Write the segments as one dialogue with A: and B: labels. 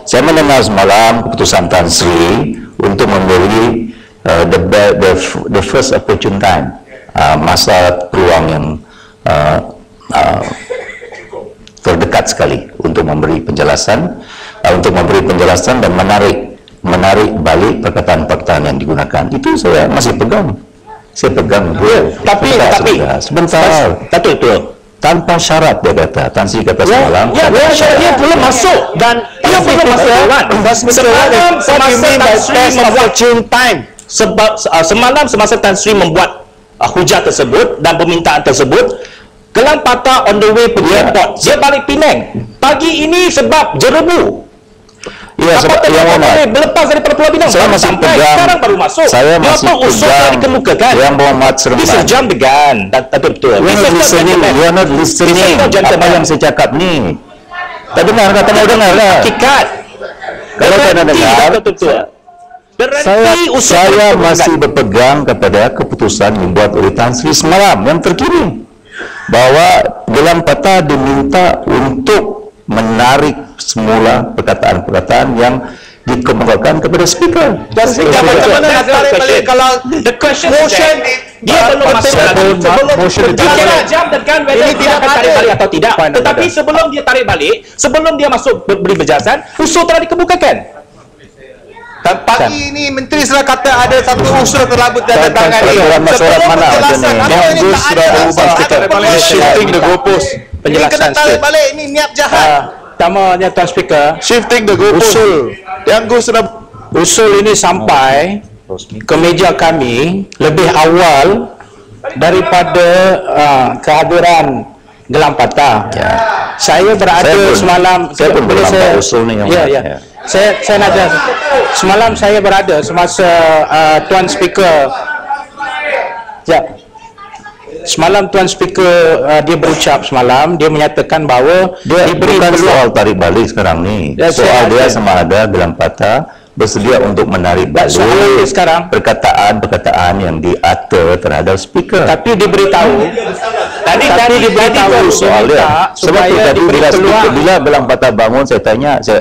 A: Saya mendengar semalam keputusan Tan Sri untuk memberi the first opportune time, masa peluang yang terdekat sekali untuk memberi penjelasan, dan menarik balik perkataan-perkataan yang digunakan. Itu saya masih pegang. Tapi sebentar. Tanpa syarat, dia kata. Tan Sri kata semalam.
B: Dia belum masuk dan dia belum masuk. Semalam semasa Tan Sri membuat semasa Tan Sri membuat hujah tersebut dan permintaan tersebut, Gelang Patah on the way pergi airport. Dia balik Penang. Pagi ini sebab jerebu.
A: Ya, sebab yang mana?
B: Berlepas daripada Pulau Pinang.
A: Saya masih pegang.
B: Sekarang baru masuk.
A: Saya masih pegang.
B: Dikemukakan.
A: Yang Muhammad Seremban.
B: Disejam degan. Betul.
A: You are not listening. Apa yang saya cakap ni? Tak dengar, kata mau dengar lah.
B: Hakikat.
A: Kalau tak dengar, saya masih berpegang kepada keputusan dibuat oleh Tan Sri semalam yang terkini, bahwa Gelang Patah diminta untuk menarik semula perkataan-perkataan yang dikemukakan kepada speaker.
B: Dan bagaimana balik kalau the question motion dia belum masuk jam dengan whether dia akan tarik balik atau tidak. Tetapi sebelum dia tarik balik, sebelum dia masuk beri penjelasan, usul telah dikemukakan.
C: Dan pagi ini Menteri sudah kata ada satu usul terlabut di atas tangan ini.
A: Sebelum penjelasan
D: shifting the goalpost.
C: Penjelasan tarik balik ini niat jahat.
B: Pertamanya Tuan Speaker,
D: Shifting the goalpost.
B: Usul ini sampai ke meja kami lebih awal daripada kehadiran Gelang Patah. Saya berada semalam.
A: Saya pun belum nampak usul ni.
B: Saya nak jawab. Semalam saya berada semasa Tuan Speaker. Semalam Tuan Speaker dia berucap semalam, dia menyatakan bahawa
A: dia diberi soal tarik balik sekarang ni. Soal dia sama ada Gelang Patah bersedia untuk menarik balik perkataan-perkataan yang diutter terhadap speaker.
B: Tapi diberitahu tadi diberitahu
A: soal dia. Sebab itu tadi bila Gelang Patah bangun, saya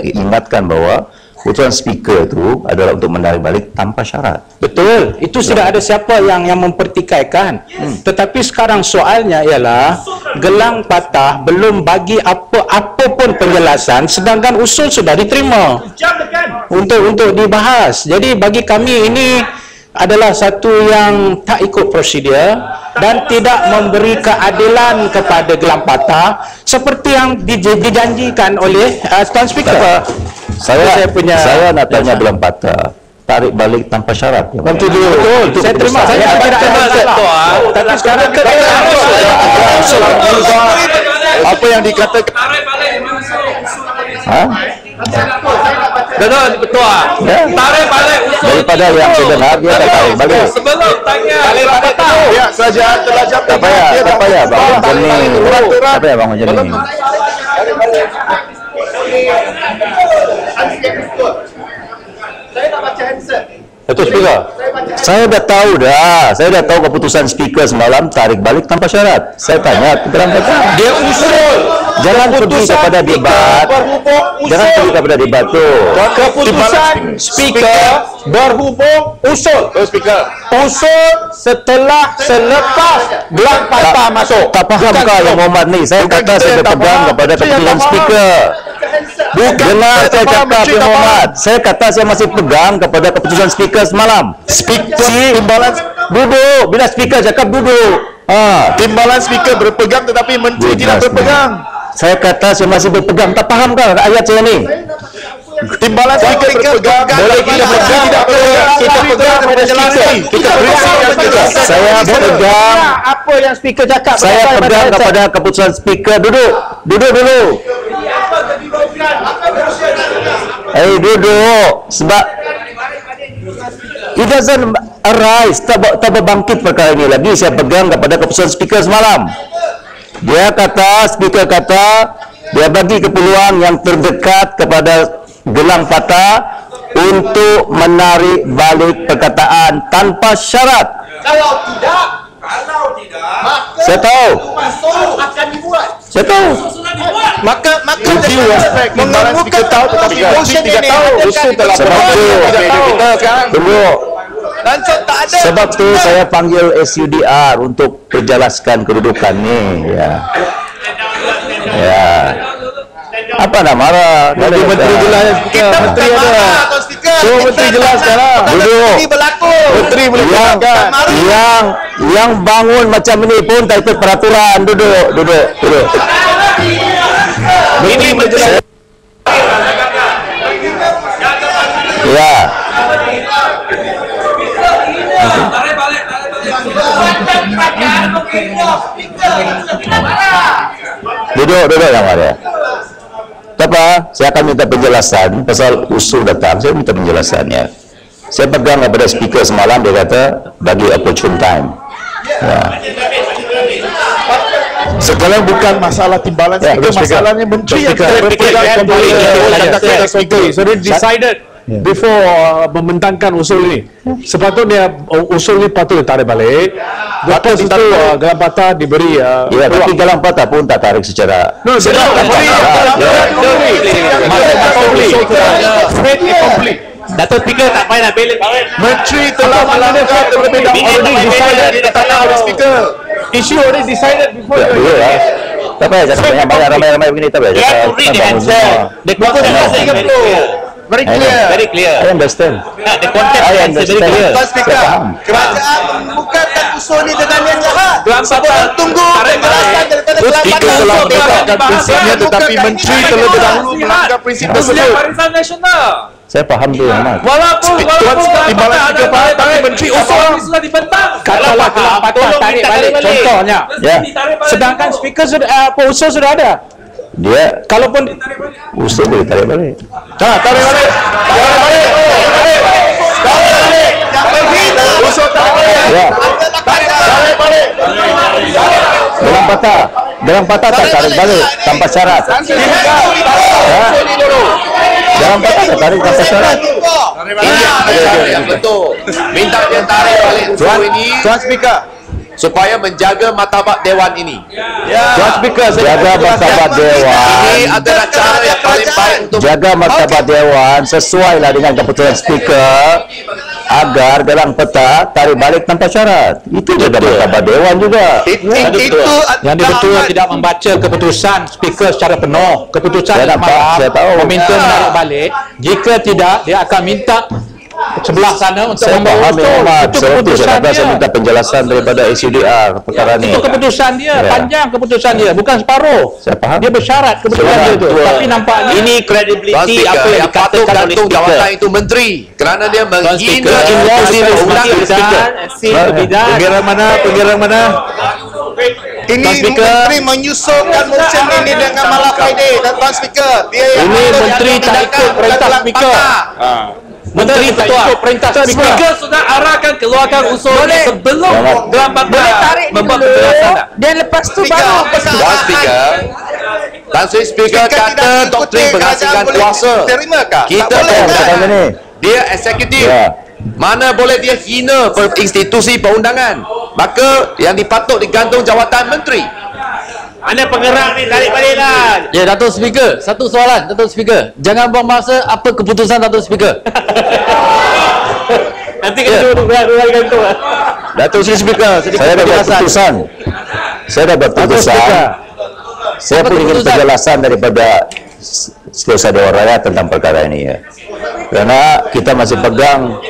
A: ingatkan bahawa keputusan speaker itu adalah untuk menarik balik tanpa syarat.
B: Betul, itu tidak ada siapa yang mempertikaikan. Tetapi sekarang soalnya ialah Gelang Patah belum bagi apa pun penjelasan, sedangkan usul sudah diterima untuk dibahas. Jadi bagi kami ini adalah satu yang tak ikut prosedur dan tidak memberi keadilan kepada Gelang Patah seperti yang dijanjikan oleh Tuan Speaker.
A: Saya nak tanya Gelang Patah tarik balik tanpa syarat.
B: Betul. Saya terima. Saya tidak ada masalah. Tapi sekarang
D: apa yang dikatakan
E: tarik balik
B: betul.
E: Tarik balik
A: daripada yang saya dengar, dia tak tarik balik.
E: sebelum tanya
D: ya kerajaan telah jawab.
A: Tak payah bangun jenis. Tak payah bangun jenis.
C: Saya tak baca handset.
A: Betul Speaker. Saya dah tahu keputusan speaker semalam tarik balik tanpa syarat. Saya tanya Gelang Patah.
B: dia usul.
A: Jangan pergi kepada debat. Jangan pergi kepada debat tu.
B: Keputusan speaker berhubung usul. Usul selepas Gelang Patah masuk.
A: Tak fahamkah yang Muhammad ni? Saya kata saya berpegang kepada keputusan speaker. Dengar saya cakap yang Muhammad. Saya kata saya masih pegang kepada keputusan speaker semalam. Timbalan duduk. Bila speaker cakap duduk.
D: Timbalan speaker berpegang tetapi menteri tidak berpegang.
A: Saya kata saya masih berpegang. Tak fahamkah ayat saya ni?
D: Timbalan speaker berpegang.
A: Boleh kita pegang.
D: Kita pegang pada speaker.
A: Saya pegang.
B: Apa yang speaker cakap?
A: Saya pegang kepada keputusan speaker. Duduk dulu. Duduk. Sebab it doesn't arise. Tak berbangkit perkara ini lagi. Saya pegang kepada keputusan speaker semalam. Speaker kata dia bagi keperluan yang terdekat kepada Gelang Patah untuk menarik balik perkataan tanpa syarat.
C: Kalau tidak,
A: saya tahu.
C: masuk akan dibuat.
A: Saya tahu.
C: Maka
D: Due respect timbalan speaker tahu tetapi
C: motion
D: tidak
C: ini
D: tahu.
C: usul telah
A: Sebab tu
D: Kita sekarang
A: tunggu.
C: Lancot tak ada.
A: Sebab tu saya panggil SUDR untuk perjelaskan kedudukan ni. Ya. Ya. Apa nak marah?
D: Menteri jelas
C: Kita
D: Menteri
C: bukan
D: ada.
C: marah, Tuan Speaker.
D: So, Menteri jelas sekarang.
A: Duduk.
C: Ini berlaku.
D: Menteri boleh jelaskan.
A: Yang bangun macam ini pun tak ikut peraturan. Duduk.
D: Ini menjelaskan.
A: Ya. Duduk yang ada. Apa? Saya akan minta penjelasan pasal usul datang. Saya minta penjelasannya. Saya pegang kepada speaker semalam, dia kata bagi opportune time. Ya.
D: Sekarang bukan masalah timbalan
A: Ya,
D: speaker,
A: speaker.
D: masalahnya menteri yang
A: Speaker.
D: berpegang kembali kata-kata speaker.
F: So they decided before membentangkan usul ini, sepatutnya usul ini patut ditarik balik. Lepas itu Gelang Patah diberi
A: Ya, tapi Gelang Patah pun tak tarik secara.
E: Datuk Speaker tak payah nak bela.
D: Menteri telah melanggar terlebih dahulu dikatakan oleh speaker.
F: issue already decided before.
A: Ya, dulu ya. Tak payah jangan banyak ramai begini, tak payah.
E: Dia to read the answer. The content of the answer.
C: Very clear.
E: Very clear.
A: I understand.
E: The content of the answer very clear.
C: Tuan Speaker, kerajaan membukakan usul ini dengan yang jahat. Sebelum tunggu penjelasan daripada Gelang
D: Speaker
C: Patah.
D: telah menegakkan prinsipnya tetapi menteri terlebih dahulu melanggar prinsip tersebut.
E: Barisan Nasional.
A: Saya faham tu, Ahmad.
E: Walaupun
D: timbalan speaker faham tapi menteri usul.
E: sudah dibentang.
B: Katalah Gelang Patah tarik balik contohnya.
A: Ya.
B: Sedangkan speaker sudah usul sudah ada.
A: Dia
B: Kalaupun
A: usul boleh tarik balik.
D: Tarik balik. Usul tarik balik.
A: Ya.
D: Tarik balik.
A: Gelang Patah tak tarik balik tanpa syarat. Ya. Gelang Patah tak tarik tanpa syarat.
G: Yang betul. Minta dia tarik balik usul ini
C: Tuan Speaker,
G: supaya menjaga martabat Dewan ini.
A: Tuan Speaker, jaga martabat Dewan.
G: Ini adalah cara yang paling baik untuk
A: Jaga martabat Dewan sesuailah dengan keputusan speaker agar Gelang Patah tarik balik tanpa syarat. Itu jaga martabat Dewan juga.
C: itu
B: yang betul tidak membaca keputusan speaker secara penuh. Keputusan
A: Saya nampak,
B: semalam
A: saya tahu.
B: meminta menarik balik. Jika tidak, dia akan minta sebelah sana untuk
A: Saya
B: membawa
A: faham,
B: usul.
A: Ahmad.
B: Itu
A: Sebab tu
B: keputusan
A: saya kata saya
B: dia.
A: minta penjelasan daripada SUDR perkara ni.
B: Itu keputusan dia,
A: Ya.
B: panjang keputusan dia, bukan separuh.
A: Saya faham.
B: Dia bersyarat keputusan
A: Saya
B: dia itu.
A: faham.
B: Tapi nampaknya
E: Ini
G: Tuan
E: credibility
G: Speaker,
E: apa yang
G: yang patut
E: dikatakan oleh
G: gantung jawatan
E: speaker.
G: itu menteri kerana dia menghina
E: Speaker,
G: institusi perundangan.
D: Pengirang mana?
C: ini
B: Tuan Speaker.
C: menteri menyusulkan motion ini dengan malafaide dan Tuan Speaker. Dia yang
B: Ini
C: patut
B: menteri
C: yang
B: tak
C: tindakan
B: ikut perintah
C: Gelang
B: speaker.
C: Patah.
B: Menteri tak ikut perintah speaker.
E: Speaker sudah arahkan keluarkan usul ini sebelum Gelang Patah membuat penjelasan tak?
H: Dan lepas tu
C: Speaker,
H: baru
G: Tuan Speaker, Tuan Speaker kata doktrin pengasingan kuasa.
C: Terimakah?
G: Kita
C: Tak boleh
G: tahu
C: kan?
A: Ni.
G: dia eksekutif.
A: Ya.
G: Mana boleh dia hina institusi perundangan. Maka yang dipatut digantung jawatan menteri.
E: Mana pengerang ni, tarik balik lah.
I: Ya, Datuk Speaker, satu soalan, Datuk Speaker. Jangan buang masa, apa keputusan Datuk Speaker?
E: Nanti kena dua gantung.
A: Datuk Seri Speaker, saya dah buat keputusan. Saya dah buat keputusan. Saya pun ingin penjelasan daripada Setiausaha Dewan Rakyat tentang perkara ini ya. Kerana kita masih pegang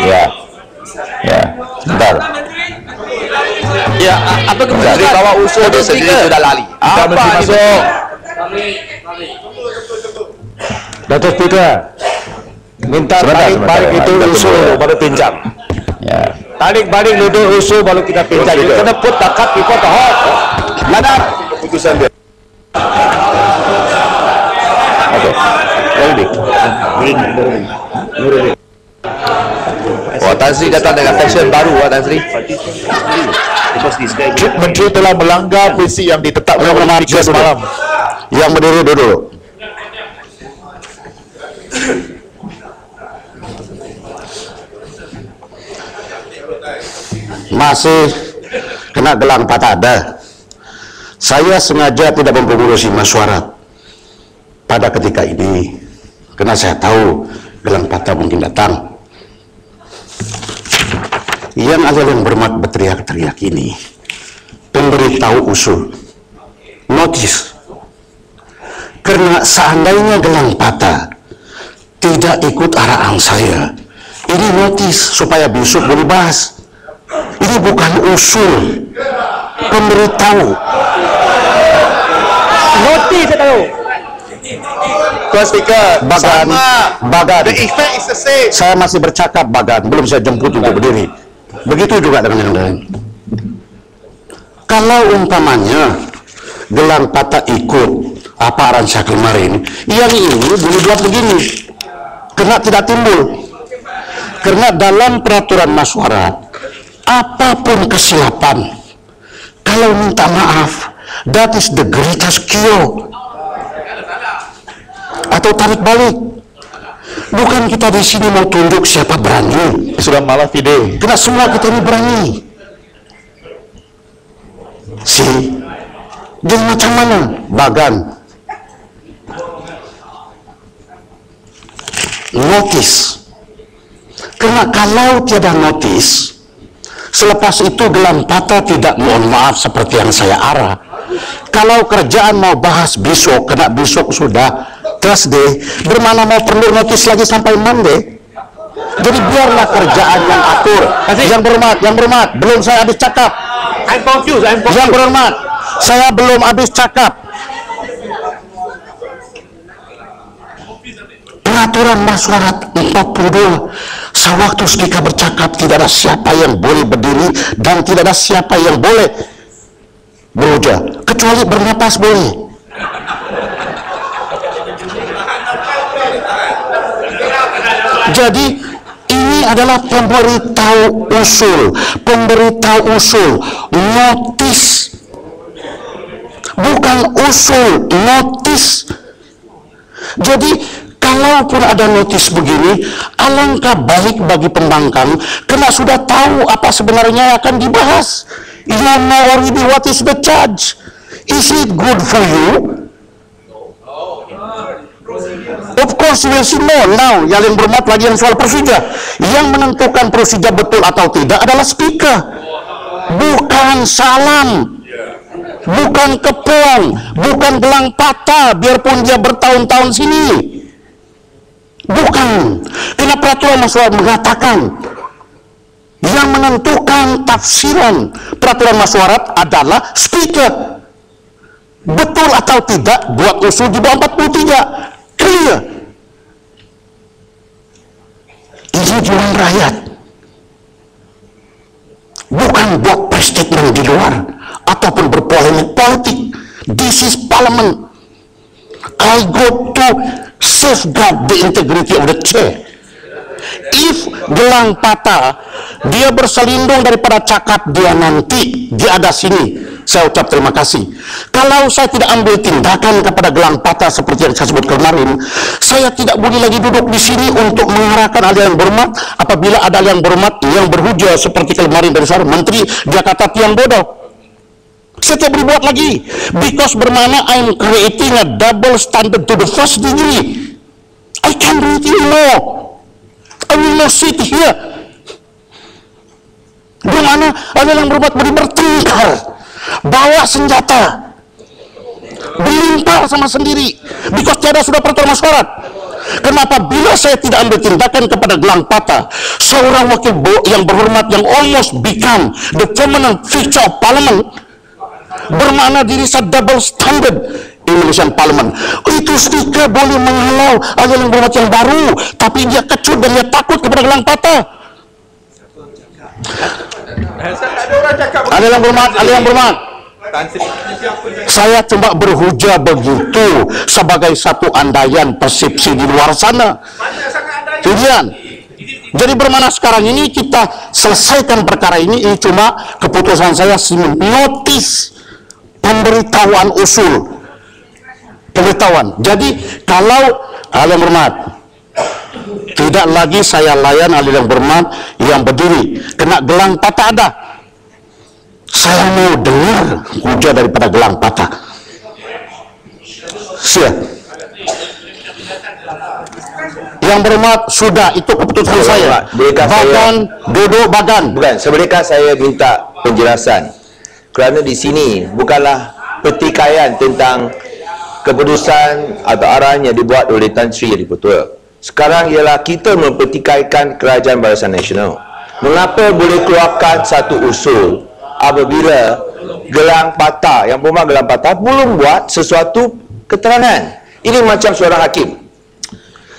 A: ya. Ya, sebentar.
I: Ya, apa keputusan?
G: Dari bawah usul dia sendiri sudah lari.
A: Apa masuk?
F: Datuk Speaker, minta tarik
A: Sebentar,
F: balik itu
A: sebentar.
F: usul baru pinjam.
A: Ya.
F: Tarik balik duduk usul baru kita pinjam.
A: Speaker.
F: Kena put takat before the hot. Ladar.
A: Keputusan dia. Okey. Ready.
G: Wah, Tan Sri datang dengan fashion baru Tan Sri.
D: Menteri telah melanggar prinsip yang ditetapkan oleh speaker semalam.
A: Yang berdiri duduk.
H: masih kena gelang patah ada. Saya sengaja tidak mempengurusi mesyuarat pada ketika ini karena saya tahu gelang patah mungkin datang. Yang yang bermat berteriak-teriak ini pemberitahu usul notis, karena seandainya gelang patah tidak ikut arahan saya, ini notis supaya besok boleh bahas. Ini bukan usul, pemberitahu.
C: Notis saya tahu.
H: Tuan Speaker, Bagan,
C: The effect is the same.
H: saya masih bercakap Bagan, belum saya jemput untuk berdiri. Begitu juga dengan yang lain. Kalau umpamanya gelang patah ikut apa arahan saya kemarin, yang ini boleh buat begini, karena tidak timbul. Karena dalam peraturan mesyuarat, apapun kesilapan, kalau minta maaf, that is the greatest cure. Atau tarik balik. Bukan kita di sini mau tunjuk siapa berani.
A: Sudah malah Fide.
H: Karena semua kita ini berani. Jadi macam mana? Bagan. Notis. Karena kalau tiada notis, selepas itu gelang patah tidak mohon maaf seperti yang saya arah. Kalau kerjaan mau bahas besok, kena besok sudah Thursday, bermana mau perlu notis lagi sampai Monday. Jadi biarlah kerjaan yang atur. Yang berhormat, belum saya habis cakap.
C: I'm confused.
H: Yang berhormat, saya belum habis cakap. Peraturan mesyuarat 42, sewaktu speaker bercakap tidak ada siapa yang boleh berdiri dan tidak ada siapa yang boleh berujar, kecuali bernapas boleh. Jadi ini adalah pemberitahu usul, notis, bukan usul, notis. Jadi kalaupun ada notis begini, alangkah baik bagi pembangkang karena sudah tahu apa sebenarnya yang akan dibahas. You know already what is the charge. Is it good for you? Of course you will see more. Now yang berhormat lagi yang soal prosedur. Yang menentukan prosedur betul atau tidak adalah speaker, bukan salam, bukan kepong, bukan gelang patah biarpun dia bertahun-tahun sini. Bukan. Karena peraturan mesyuarat mengatakan yang menentukan tafsiran peraturan mesyuarat adalah speaker. Betul atau tidak buat usul di bawah 43. Clear. Ini jalan rakyat. Bukan buat statement di luar ataupun berpolemik politik. This is parliament. I go to safeguard the integrity of the chair. If gelang patah, dia berselindung daripada cakap dia nanti, dia ada sini, saya ucap terima kasih. Kalau saya tidak ambil tindakan kepada gelang patah seperti yang saya sebut kemarin, saya tidak boleh lagi duduk di sini untuk mengarahkan ahli yang berhormat. Apabila ada ahli yang berhormat yang berhujah seperti kemarin dari seorang menteri, dia kata tiang bodoh. Saya tidak boleh buat lagi, because bermakna I'm creating a double standard to the first degree. I can't do it anymore. I will not sit here. Bermakna ada yang berbuat bertengkar, bawa senjata, berlimpah sama sendiri, because tiada sudah peraturan mesyuarat. Kenapa bila saya tidak ambil tindakan kepada gelang patah, seorang wakil yang berhormat yang almost become the permanent feature of parliament, bermakna diri saya double standard Indonesian Parliament. Itu speaker boleh menghalau ada yang berhormat yang baru, tapi dia kecut dan dia takut kepada gelang patah. Ada yang berhormat. Saya cuma berhujah begitu sebagai satu andaian persepsi di luar sana. Kemudian, jadi bermakna sekarang ini kita selesaikan perkara ini cuma keputusan saya notis pemberitahuan usul. Pemberitahuan. Jadi kalau ahli yang berhormat, tidak lagi saya layan ahli yang berhormat yang berdiri kena gelang patah ada. Saya mau dengar hujah daripada gelang patah. Yang berhormat, sudah, itu keputusan saya. Bagan, duduk bagan.
G: Bukan, sebelumkah saya minta penjelasan. Kerana di sini bukanlah pertikaian tentang keputusan atau arahan yang dibuat oleh Tan Sri yang dipertua. Sekarang ialah kita mempertikaikan Kerajaan Barisan Nasional. Mengapa boleh keluarkan satu usul apabila gelang patah, yang berhormat gelang patah, belum buat sesuatu keterangan. Ini macam seorang hakim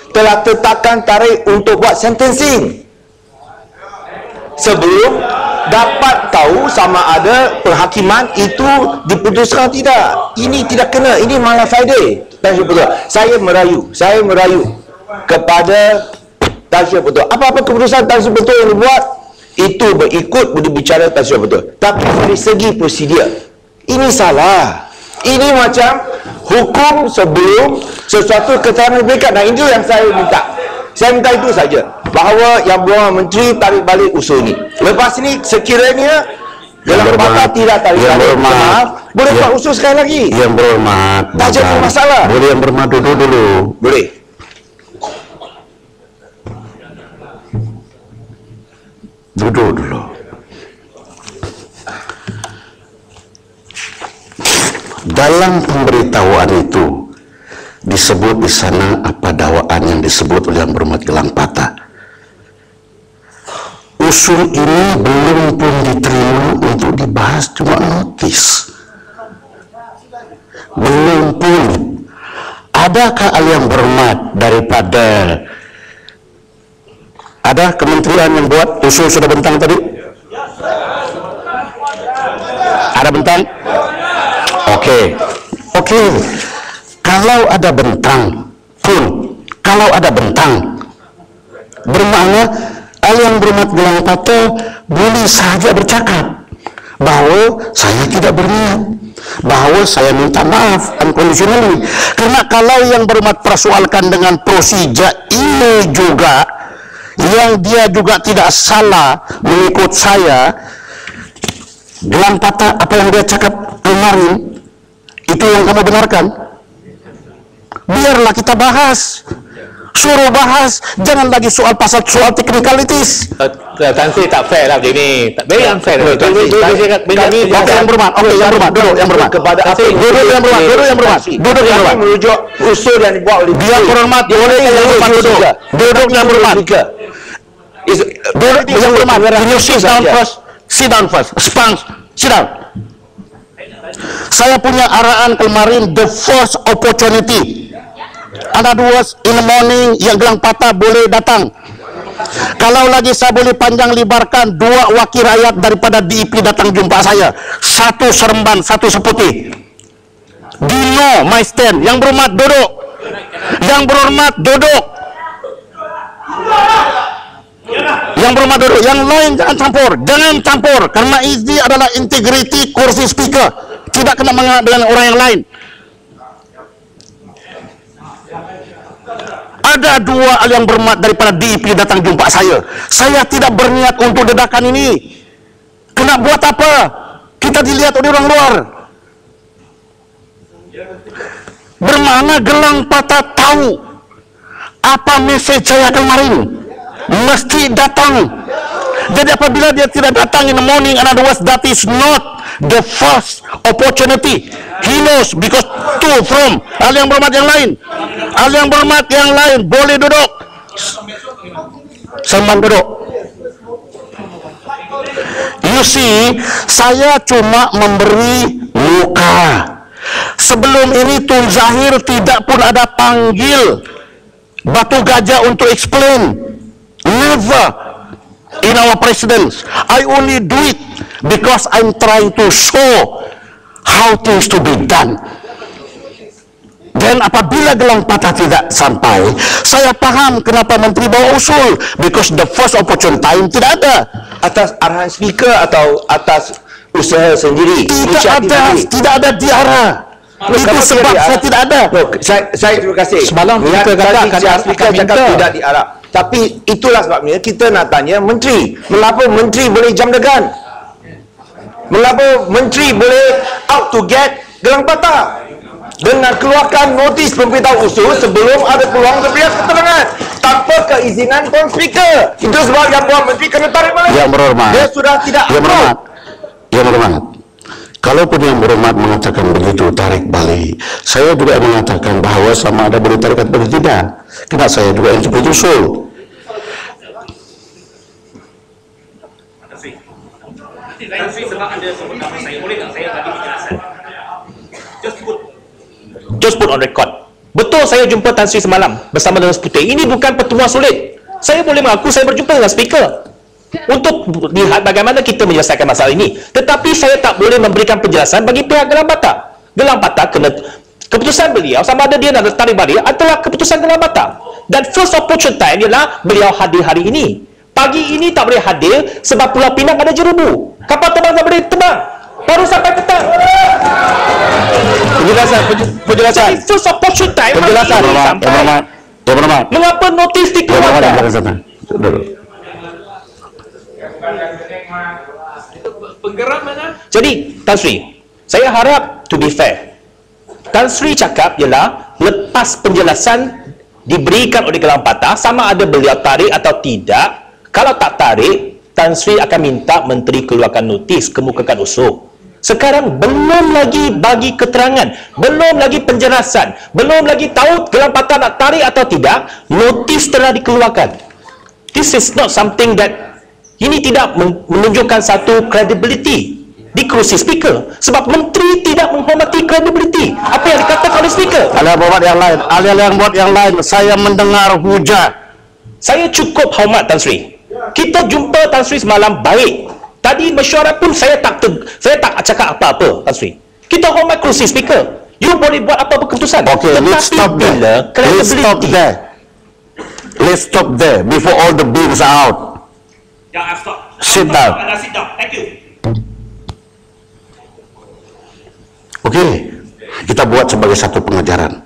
G: telah tetapkan tarikh untuk buat sentencing sebelum dapat tahu sama ada penghakiman itu diputuskan tidak. Ini tidak kena, ini malah faedah. Saya merayu kepada Tan Sri Betul. Apa-apa keputusan Tan Sri Betul yang dibuat itu berikut berbicara Tan Sri Betul. Tapi dari segi prosedur ini salah. Ini macam hukum sebelum sesuatu keterangan diberikan. Nah, itu yang saya minta. Saya minta itu saja. Bahawa yang berhormat menteri tarik balik usul ini. Lepas ini sekiranya gelang patah tidak tarik balik, boleh buat usul sekali lagi.
H: Yang berhormat,
G: tak jadi masalah.
H: Boleh yang berhormat duduk dulu.
G: Boleh.
H: Duduk dulu. Dalam pemberitahuan itu disebut di sana apa dakwaan yang disebut oleh yang berhormat gelang patah. Usul ini belum pun diterima untuk dibahas, cuma notis. Belum pun. Adakah yang berhormat daripada ada kementerian yang buat usul sudah bentang tadi? Ada bentang? Oke. Kalau ada bentang pun, kalau ada bentang, bermakna yang berhormat gelang patah boleh saja bercakap bahawa saya tidak berniat, bahawa saya minta maaf unconditionally. Karena kalau yang berhormat persoalkan dengan prosedur ini juga, yang dia juga tidak salah mengikut saya, gelang patah apa yang dia cakap kemarin itu yang kamu benarkan, biarlah kita bahas, suruh bahas, jangan lagi soal pasal soal technicalities.
B: Tan Sri tak fair lah begini, very unfair.
H: Yang berhormat, duduk yang berhormat, duduk yang berhormat,
G: merujuk usul yang dibuat oleh
H: biar berhormat, boleh yang berhormat duduk yang berhormat, duduk yang berhormat. Can you sit down first? Sit down first. Sit down. Saya punya arahan kemarin, the first opportunity. Ada dua in the morning yang gelang patah boleh datang. Kalau lagi saya boleh panjang lebarkan, dua wakil rakyat daripada DIP datang jumpa saya. Satu Seremban, satu Seputih. Dino, my stand. Yang berhormat duduk. Yang berhormat duduk. Yang berhormat duduk. Yang lain jangan campur. Jangan campur. Karena ini adalah integriti kursi speaker. Tidak kena mengenai dengan orang yang lain. Ada dua yang berhormat daripada DIP datang jumpa saya. Saya tidak berniat untuk dedakan ini. Kena buat apa? Kita dilihat oleh orang luar. Bermakna gelang patah tahu apa mesej saya kemarin. Mesti datang. Jadi apabila dia tidak datang in the morning, and otherwise that is not the first opportunity. He knows because two from ahli yang berhormat yang lain. Ahli yang berhormat yang lain boleh duduk. Sembang duduk. You see, saya cuma memberi muka. Sebelum ini Tun Zahir tidak pun ada panggil Batu Gajah untuk explain. Never in our precedence. I only do it because I'm trying to show how things to be done. Dan apabila gelang patah tidak sampai, saya paham kenapa menteri bawa usul, because the first opportune time tidak ada.
G: Atas arahan speaker atau atas usaha sendiri?
H: Tidak ada diarah. Itu sebab saya tidak ada.
G: Saya terima kasih.
B: Semalam kita katakan
G: speaker cakap tidak diarah. Tapi itulah sebabnya kita nak tanya menteri. Mengapa menteri boleh jam degan? Mengapa menteri boleh out to get gelang patah dengan keluarkan notis pemberitahu usul sebelum ada peluang memberikan keterangan tanpa keizinan Tuan Speaker? Itu sebab yang Tuan Menteri kena tarik balik.
H: Yang berhormat.
G: Dia sudah tidak
H: Yang berhormat. Yang berhormat. Kalaupun yang berhormat mengatakan begitu, tarik balik. Saya juga mengatakan bahawa sama ada boleh tarik atau tidak. Kenapa saya juga interpret usul?
E: Nanti sebab ada sebut nama saya, boleh tak saya bagi penjelasan? Just put on record. Betul saya jumpa Tan Sri semalam bersama dengan Sekutu. Ini bukan pertemuan sulit. Saya boleh mengaku saya berjumpa dengan speaker untuk lihat bagaimana kita menyelesaikan masalah ini. Tetapi saya tak boleh memberikan penjelasan bagi pihak Gelang Patah. Gelang Patah kena keputusan beliau sama ada dia nak tarik balik adalah keputusan Gelang Patah. Dan first opportunity time ialah beliau hadir hari ini. Pagi ini tak boleh hadir sebab Pulau Pinang ada jerubu. Kapal terbang tak boleh terbang. Baru sampai petang. Penjelasan. Jadi first opportunity time
H: Penjelasan. Yang berhormat.
E: Mengapa notis dikeluarkan?
C: Penggerak mana?
E: Jadi Tan Sri, saya harap to be fair. Tan Sri cakap ialah lepas penjelasan diberikan oleh Gelang Patah sama ada beliau tarik atau tidak. Kalau tak tarik, Tan Sri akan minta menteri keluarkan notis, kemukakan usul. Sekarang belum lagi bagi keterangan, belum lagi penjelasan, belum lagi tahu Gelang Patah nak tarik atau tidak, notis telah dikeluarkan. This is not something that ini tidak menunjukkan satu credibility di kerusi speaker. Sebab menteri tidak menghormati credibility apa yang dikatakan oleh speaker.
H: Ahli yang buat yang lain, saya mendengar hujah.
E: Saya cukup hormat Tan Sri. Kita jumpa Tan Sri semalam baik. Tadi mesyuarat pun saya tak cakap apa-apa, Tan Sri. Kita hormat kerusi speaker. You boleh buat apa-apa keputusan.
H: Okay, let's stop there. Let's stop there before all the beans are out.
E: Yeah, I've stopped.
H: Sit down.
E: Sit down. Thank you.
H: Okey, kita buat sebagai satu pengajaran.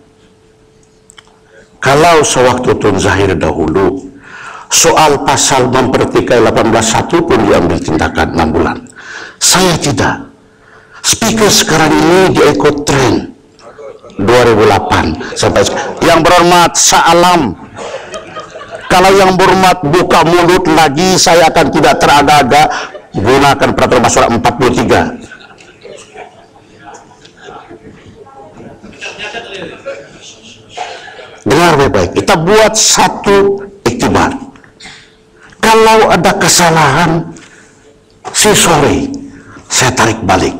H: Kalau sewaktu Tun Zahir dahulu soal pasal mempertikai 18.1 pun diambil tindakan 6 bulan. Saya tidak. Speaker sekarang ini dia ikut tren 2008 sampai yang berhormat Sa'alam. Kalau yang berhormat buka mulut lagi, saya akan tidak terada-ada gunakan peraturan masyarakat 43. Dengar baik-baik. Kita buat satu iktibar. Kalau ada kesalahan, sorry, saya tarik balik.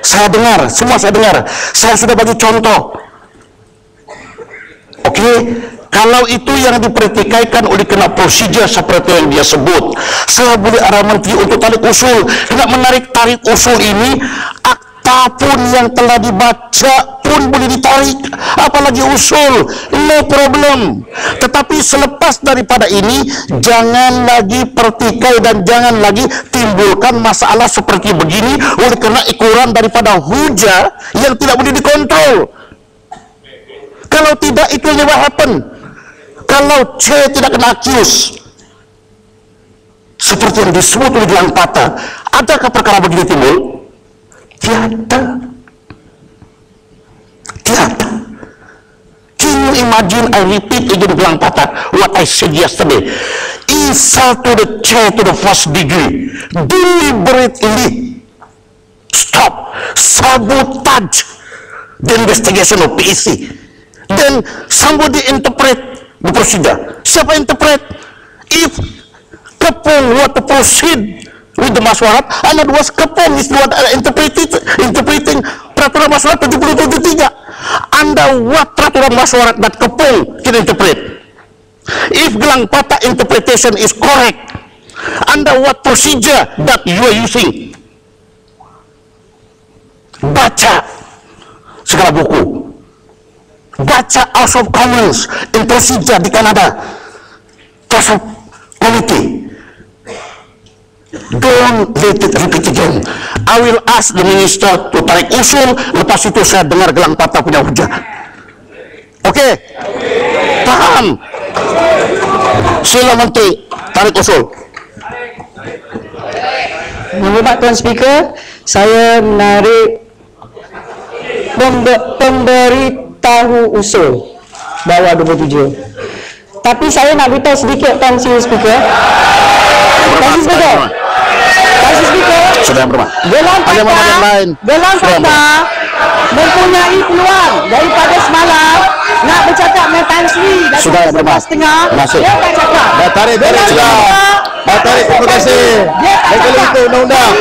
H: Saya dengar, semua saya dengar. Saya sudah bagi contoh. Oke, kalau itu yang dipertikaikan oleh kena prosedur seperti yang dia sebut, saya boleh arah menteri untuk tarik usul. Tidak menarik-tarik usul ini, akta pun yang telah dibaca pun boleh ditarik, apalagi usul, no problem. Tetapi selepas daripada ini, jangan lagi pertikai dan jangan lagi timbulkan masalah seperti begini oleh kerana ukuran daripada hujah yang tidak boleh dikontrol. Kalau tidak, itu never happen. Kalau C tidak kena accuse seperti yang disebut oleh Gelang Patah, adakah perkara begini timbul? Tiada. Tiada. Can you imagine, I repeat again Gelang Patah, what I said yesterday. Insult to the chair to the first degree, deliberately stop, sabotage the investigation of PEC. Then somebody interpret the procedure. Siapa interpret? If Kepung want to proceed with the maswarat, and was Kepung is what interpreting peraturan maswarat 70-73. Under what peraturan maswarat that Kepung can interpret? If Gelang Patah interpretation is correct, under what procedure that you are using? Baca segala buku. Baca House of Commons in procedure di Kanada, House of Committee. Don't let it repeat again. I will ask the minister to tarik usul. Lepas itu saya dengar Gelang Patah punya hujah. Oke? Paham? Sila menteri tarik usul.
J: Yang hormat Tuan Speaker, saya menarik pemberitahu usul bawah 27. Tapi saya nak beritahu sedikit Tuan Speaker. Tuan Speaker.
H: Sudah bermak.
J: Gelang Patah mempunyai peluang daripada semalam nak bercakap dengan Tan Sri
H: sudah bermak.
J: Dia tak cakap.
C: Dah tarik sudah. Dah tarik, terima kasih. Dia itu undang-undang.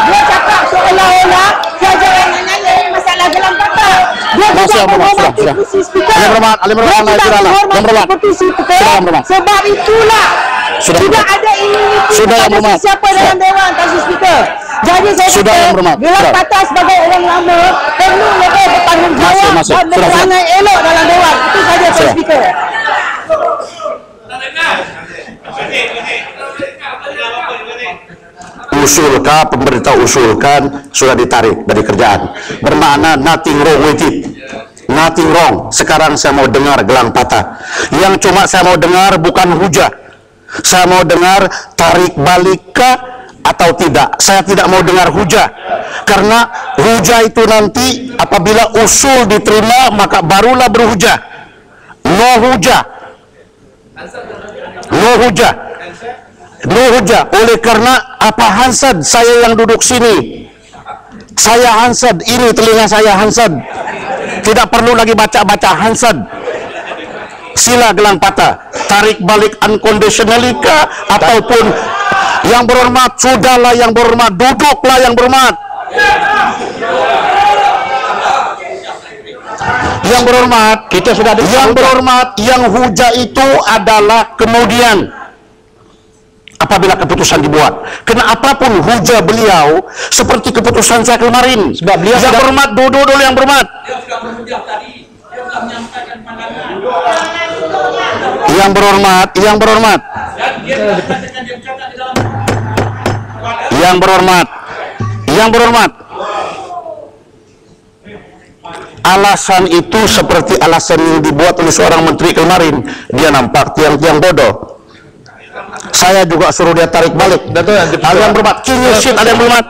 J: Dia cakap seolah-olah saja yang menanya masalah gelang patah. Dia tidak menghormati kursi speaker. Dia tidak menghormati kursi speaker. Sebab itulah tidak ada immunity kepada siapa dalam Dewan, Tan Speaker. Jadi saya kata gelang patah sebagai orang lama perlu lebih bertanggungjawab dan berperangai elok dalam Dewan. Itu saja Tan Speaker.
H: Usulkan, pemerintah usulkan sudah ditarik dari kerjaan. Bermakna nothing wrong with it. Nothing wrong. Sekarang saya mau dengar gelang patah. Yang cuma saya mau dengar bukan hujah. Saya mau dengar tarik balikkah atau tidak. Saya tidak mau dengar hujah. Karena hujah itu nanti apabila usul diterima maka barulah berhujah. No hujah. No hujah. No hujah. Oleh karena apa Hansad saya yang duduk sini. Saya Hansad, ini telinga saya Hansad. Tidak perlu lagi baca-baca Hansad. Sila gelang patah, tarik balik unconditionally kah ataupun yang berhormat, sudahlah yang berhormat, duduklah yang berhormat. Yang berhormat, kita sudah ada yang berhormat, yang hujah itu adalah kemudian apabila keputusan dibuat. Karena apapun hujah beliau seperti keputusan saya kemarin. Sebab beliau yang berhormat, duduk dulu yang berhormat. Yang berhormat, yang berhormat, yang berhormat, yang berhormat. Alasan itu seperti alasan yang dibuat oleh seorang menteri kemarin. Dia nampak tiang-tiang bodoh. Saya juga suruh dia tarik balik. Ada yang berhormat, kinyusin, ada yang berhormat.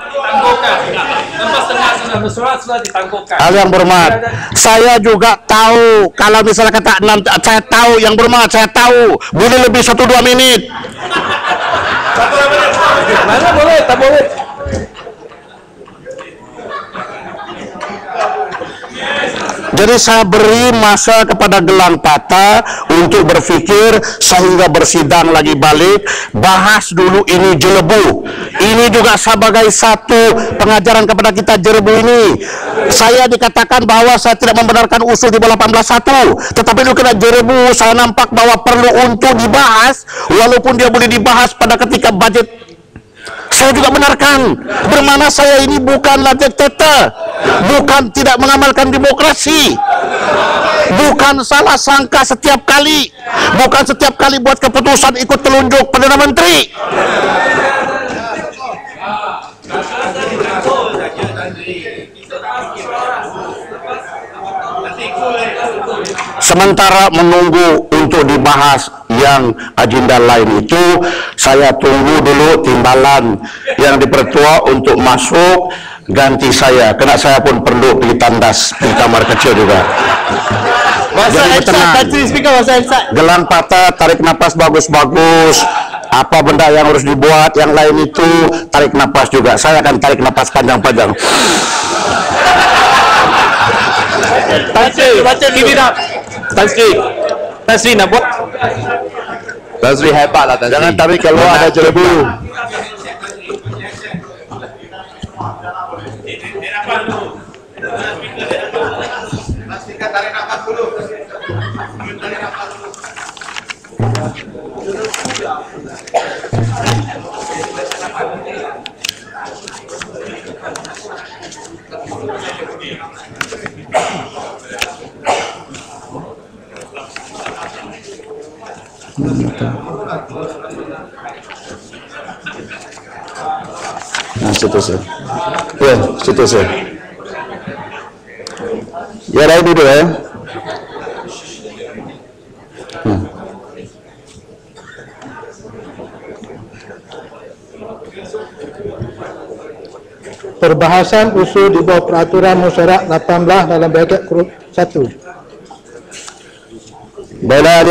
H: Yang berhormat, saya juga tahu kalau misalnya kata 6, saya tahu yang berhormat, saya tahu boleh lebih 1-2 menit.
C: Mana boleh, tak boleh.
H: Jadi saya beri masa kepada gelang patah untuk berpikir sehingga bersidang lagi balik, bahas dulu ini jelebu. Ini juga sebagai satu pengajaran kepada kita jelebu ini. Saya dikatakan bahwa saya tidak membenarkan usul di bawah 18.1, tetapi itu kena jelebu. Saya nampak bahwa perlu untuk dibahas, walaupun dia boleh dibahas pada ketika budget. Saya juga benarkan, bermana saya ini bukanlah diktator, bukan tidak mengamalkan demokrasi, bukan salah sangka setiap kali, bukan setiap kali buat keputusan ikut telunjuk Perdana Menteri. Sementara menunggu untuk dibahas yang agenda lain itu, saya tunggu dulu timbalan yang dipertua untuk masuk ganti saya, karena saya pun perlu pilih tandas di kamar kecil juga. Jadi tenang, gelang patah, tarik napas bagus-bagus, apa benda yang harus dibuat, yang lain itu tarik napas juga. Saya akan tarik napas panjang-panjang.
E: Tan Sri nak buat. Tan Sri hebat lah Tan Sri.
H: Jangan tarik keluar, ada jelebu. Nah, situ sih. Ya, situ sih. Ya, dah dulu ya.
K: perbahasan usul di bawah peraturan musyawarah 18 dalam braket kurung 1.
A: Baiklah,